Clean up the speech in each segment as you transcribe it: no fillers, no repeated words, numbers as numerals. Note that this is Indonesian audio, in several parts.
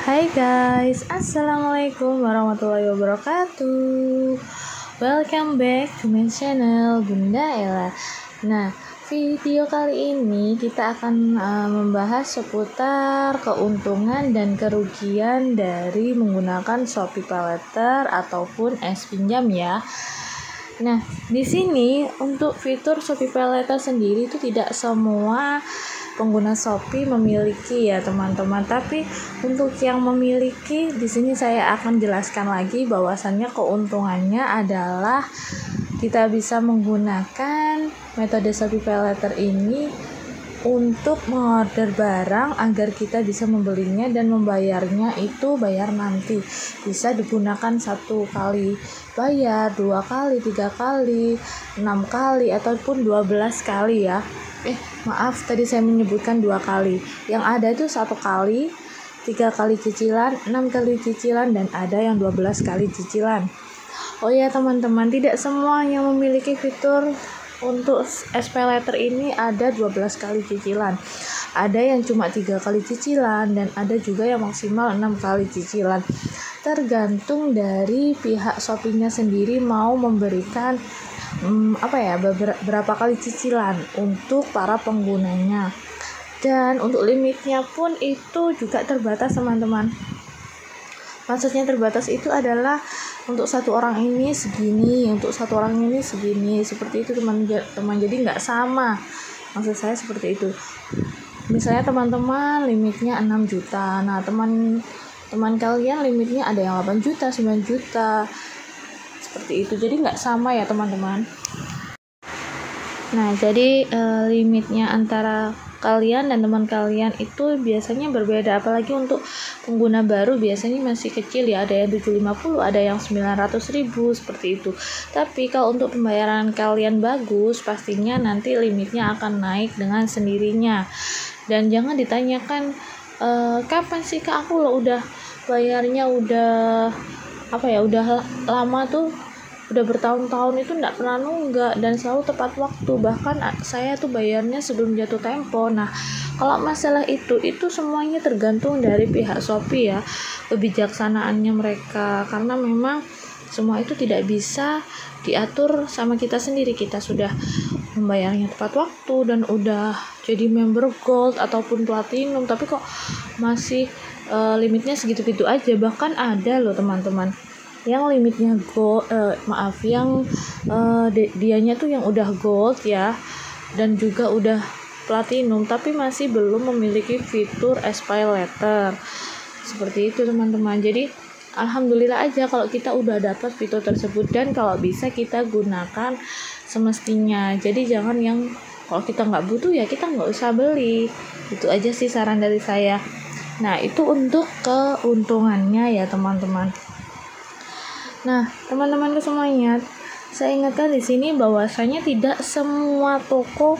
Hai guys, assalamualaikum warahmatullahi wabarakatuh. Welcome back to my channel Bunda Ella. Nah, video kali ini kita akan membahas seputar keuntungan dan kerugian dari menggunakan Shopee PayLater ataupun S-Pinjam ya. Nah, di sini untuk fitur Shopee PayLater sendiri itu tidak semua pengguna Shopee memiliki ya teman-teman, tapi untuk yang memiliki di sini saya akan jelaskan lagi bahwasannya keuntungannya adalah kita bisa menggunakan metode Shopee PayLater ini untuk mengorder barang agar kita bisa membelinya dan membayarnya itu bayar nanti. Bisa digunakan 1 kali bayar, 2 kali, 3 kali, 6 kali ataupun 12 kali ya. Maaf tadi saya menyebutkan 2 kali. Yang ada itu 1 kali, 3 kali cicilan, 6 kali cicilan, dan ada yang 12 kali cicilan. Oh ya teman-teman, tidak semua yang memiliki fitur untuk SPayLater ini ada 12 kali cicilan. Ada yang cuma 3 kali cicilan dan ada juga yang maksimal 6 kali cicilan. Tergantung dari pihak Shopee-nya sendiri mau memberikan berapa kali cicilan untuk para penggunanya. Dan untuk limitnya pun itu juga terbatas teman-teman. Maksudnya terbatas itu adalah untuk satu orang ini segini, untuk satu orang ini segini, seperti itu teman-teman. Jadi nggak sama, maksud saya seperti itu. Misalnya teman-teman limitnya 6 juta, nah teman kalian limitnya ada yang 8 juta, 9 juta, seperti itu. Jadi nggak sama ya teman-teman. Nah, jadi limitnya antara kalian dan teman kalian itu biasanya berbeda, apalagi untuk pengguna baru biasanya masih kecil ya, ada yang 750, ada yang 900.000 seperti itu. Tapi kalau untuk pembayaran kalian bagus, pastinya nanti limitnya akan naik dengan sendirinya. Dan jangan ditanyakan kapan sih Kak, aku loh udah bayarnya udah lama tuh, udah bertahun-tahun itu enggak pernah nunggak dan selalu tepat waktu, bahkan saya tuh bayarnya sebelum jatuh tempo. Nah, kalau masalah itu semuanya tergantung dari pihak Shopee ya, kebijaksanaannya mereka, karena memang semua itu tidak bisa diatur sama kita sendiri. Kita sudah membayarnya tepat waktu dan udah jadi member gold ataupun platinum, tapi kok masih limitnya segitu-gitu aja. Bahkan ada loh teman-teman yang limitnya dianya tuh yang udah gold ya, dan juga udah platinum, tapi masih belum memiliki fitur SPayLater. Seperti itu teman-teman. Jadi alhamdulillah aja kalau kita udah dapat fitur tersebut, dan kalau bisa kita gunakan semestinya. Jadi jangan yang kalau kita nggak butuh ya kita nggak usah beli. Itu aja sih saran dari saya. Nah, itu untuk keuntungannya ya teman-teman. Nah, teman-temanku semuanya, saya ingatkan di sini bahwasanya tidak semua toko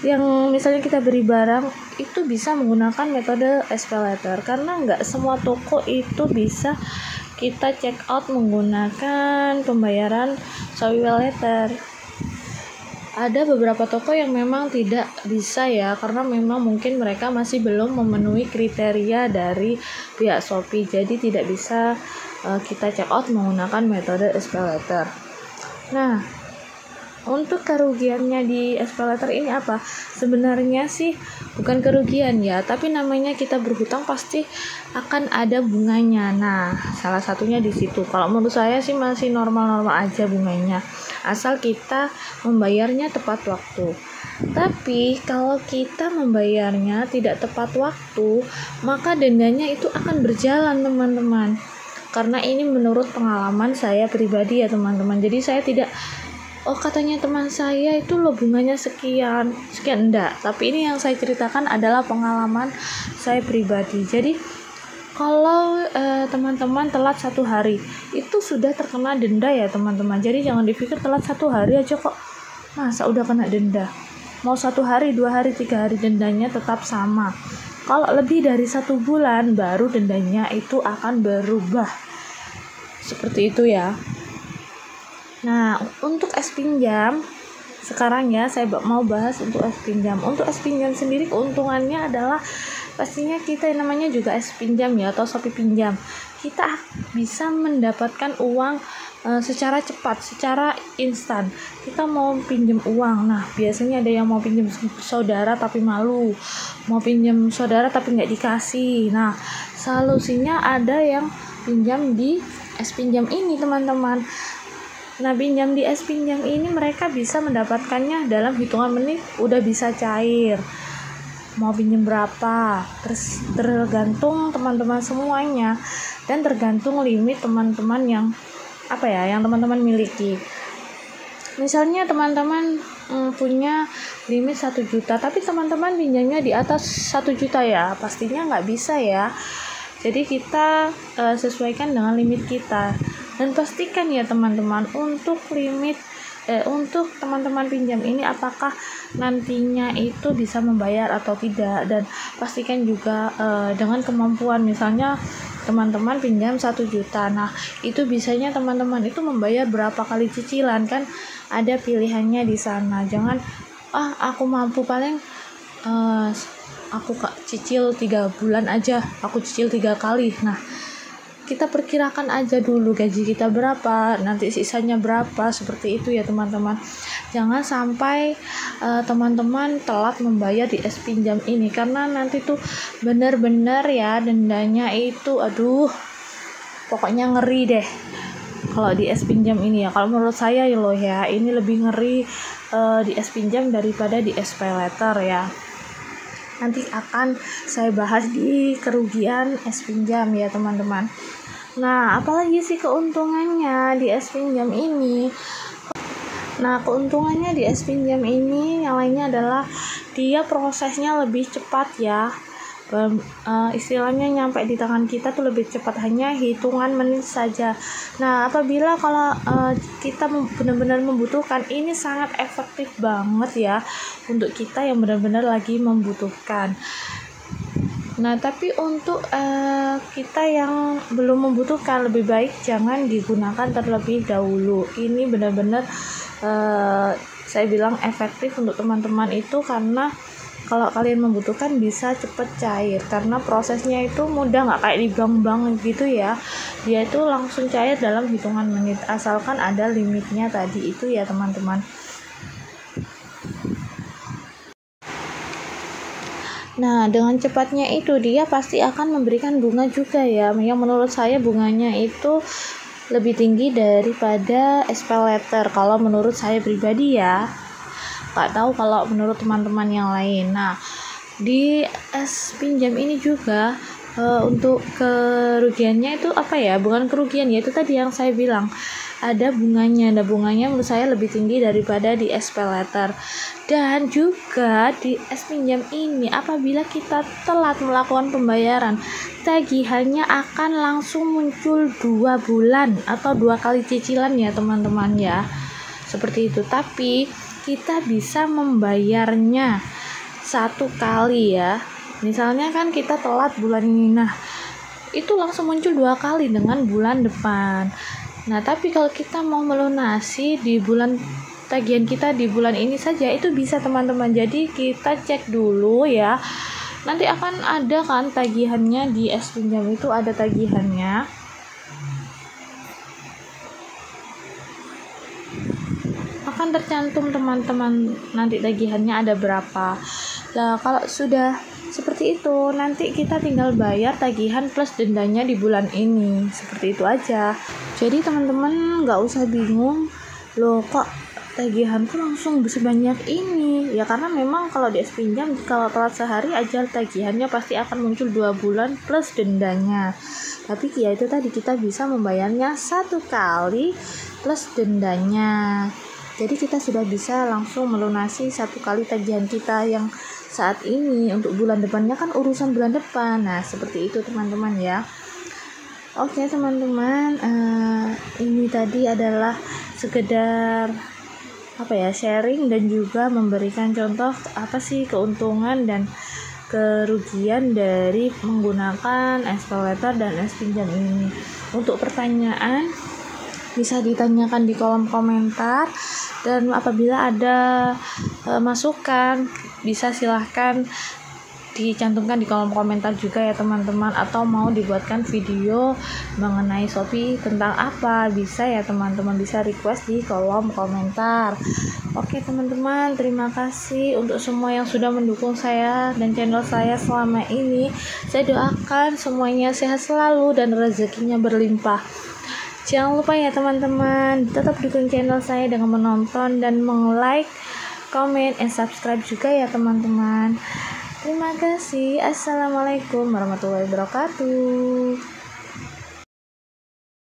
yang misalnya kita beri barang itu bisa menggunakan metode SPayLater, karena nggak semua toko itu bisa kita check out menggunakan pembayaran Shopee PayLater. Ada beberapa toko yang memang tidak bisa ya, karena memang mungkin mereka masih belum memenuhi kriteria dari pihak Shopee, jadi tidak bisa kita check out menggunakan metode SPayLater. Nah, untuk kerugiannya di SPayLater ini apa? Sebenarnya sih bukan kerugian ya, tapi namanya kita berhutang pasti akan ada bunganya. Nah, salah satunya di situ. Kalau menurut saya sih masih normal-normal aja bunganya, asal kita membayarnya tepat waktu. Tapi kalau kita membayarnya tidak tepat waktu, maka dendanya itu akan berjalan teman-teman. Karena ini menurut pengalaman saya pribadi ya teman-teman. Jadi saya tidak katanya teman saya itu loh bunganya sekian enggak, tapi ini yang saya ceritakan adalah pengalaman saya pribadi. Jadi kalau teman-teman telat 1 hari itu sudah terkena denda ya teman-teman. Jadi jangan dipikir telat 1 hari aja kok masa udah kena denda. Mau 1 hari, 2 hari, 3 hari, dendanya tetap sama. Kalau lebih dari 1 bulan baru dendanya itu akan berubah. Seperti itu ya. Nah, untuk S-Pinjam sekarang ya saya mau bahas untuk S-Pinjam. Untuk S-Pinjam sendiri keuntungannya adalah pastinya kita yang namanya juga pinjam ya, atau Shopee pinjam, kita bisa mendapatkan uang secara cepat, secara instan. Kita mau pinjam uang, nah biasanya ada yang mau pinjam saudara tapi malu, mau pinjam saudara tapi nggak dikasih. Nah solusinya ada yang pinjam di pinjam ini teman-teman. Nah pinjam di pinjam ini mereka bisa mendapatkannya dalam hitungan menit, udah bisa cair. Mau pinjam berapa, terus tergantung teman-teman semuanya, dan tergantung limit teman-teman yang yang teman-teman miliki. Misalnya teman-teman punya limit 1 juta, tapi teman-teman pinjamnya di atas 1 juta ya, pastinya nggak bisa ya. Jadi kita sesuaikan dengan limit kita, dan pastikan ya teman-teman untuk untuk teman-teman pinjam ini apakah nantinya itu bisa membayar atau tidak, dan pastikan juga dengan kemampuan. Misalnya teman-teman pinjam 1 juta, nah itu bisanya teman-teman itu membayar berapa kali cicilan, kan ada pilihannya di sana. Jangan aku mampu paling aku cicil 3 bulan aja, aku cicil 3 kali. Nah kita perkirakan aja dulu gaji kita berapa, nanti sisanya berapa, seperti itu ya teman-teman. Jangan sampai teman-teman telat membayar di pinjam ini, karena nanti tuh benar-benar ya dendanya itu pokoknya ngeri deh kalau di pinjam ini ya. Kalau menurut saya ya ini lebih ngeri di pinjam daripada di pay letter ya. Nanti akan saya bahas di kerugian pinjam ya teman-teman. Nah apalagi sih keuntungannya di pinjam ini? Nah keuntungannya di pinjam ini yang lainnya adalah dia prosesnya lebih cepat ya. Istilahnya nyampe di tangan kita tuh lebih cepat, hanya hitungan menit saja. Nah apabila kalau kita benar-benar membutuhkan, ini sangat efektif banget ya untuk kita yang benar-benar lagi membutuhkan. Nah tapi untuk kita yang belum membutuhkan, lebih baik jangan digunakan terlebih dahulu. Ini benar-benar saya bilang efektif untuk teman-teman itu, karena kalau kalian membutuhkan bisa cepet cair, karena prosesnya itu mudah, nggak kayak di bank-bank gitu ya. Dia itu langsung cair dalam hitungan menit, asalkan ada limitnya tadi itu ya teman-teman. Nah dengan cepatnya itu dia pasti akan memberikan bunga juga ya, yang menurut saya bunganya itu lebih tinggi daripada pay letter kalau menurut saya pribadi ya. Nggak tahu kalau menurut teman-teman yang lain. Nah di pinjam ini juga untuk kerugiannya itu bukan kerugian ya, itu tadi yang saya bilang ada bunganya. Nah bunganya menurut saya lebih tinggi daripada di pay letter. Dan juga di pinjam ini apabila kita telat melakukan pembayaran, tagihannya akan langsung muncul 2 bulan atau 2 kali cicilan ya teman-teman ya, seperti itu. Tapi kita bisa membayarnya 1 kali ya. Misalnya kan kita telat bulan ini, nah itu langsung muncul 2 kali dengan bulan depan. Nah tapi kalau kita mau melunasi di bulan tagihan kita di bulan ini saja, itu bisa teman-teman. Jadi kita cek dulu ya, nanti akan ada kan tagihannya di pinjam itu, ada tagihannya. Akan tercantum teman-teman nanti tagihannya ada berapa. Nah kalau sudah seperti itu, nanti kita tinggal bayar tagihan plus dendanya di bulan ini, seperti itu aja. Jadi teman-teman nggak usah bingung, loh kok tagihanku langsung sebanyak ini ya, karena memang kalau di pinjam kalau telat sehari aja tagihannya pasti akan muncul 2 bulan plus dendanya. Tapi ya itu tadi, kita bisa membayarnya 1 kali plus dendanya. Jadi kita sudah bisa langsung melunasi 1 kali tagihan kita yang saat ini. Untuk bulan depannya kan urusan bulan depan. Nah seperti itu teman-teman ya. Oke teman-teman, ini tadi adalah sekedar sharing dan juga memberikan contoh apa sih keuntungan dan kerugian dari menggunakan pay letter dan pinjam ini. Untuk pertanyaan bisa ditanyakan di kolom komentar, dan apabila ada masukan bisa silahkan dicantumkan di kolom komentar juga ya teman-teman, atau mau dibuatkan video mengenai Shopee tentang apa, bisa ya teman-teman, bisa request di kolom komentar. Oke teman-teman, terima kasih untuk semua yang sudah mendukung saya dan channel saya selama ini. Saya doakan semuanya sehat selalu dan rezekinya berlimpah. Jangan lupa ya teman-teman, tetap dukung channel saya dengan menonton dan like, comment, and subscribe juga ya teman-teman. Terima kasih. Assalamualaikum warahmatullahi wabarakatuh.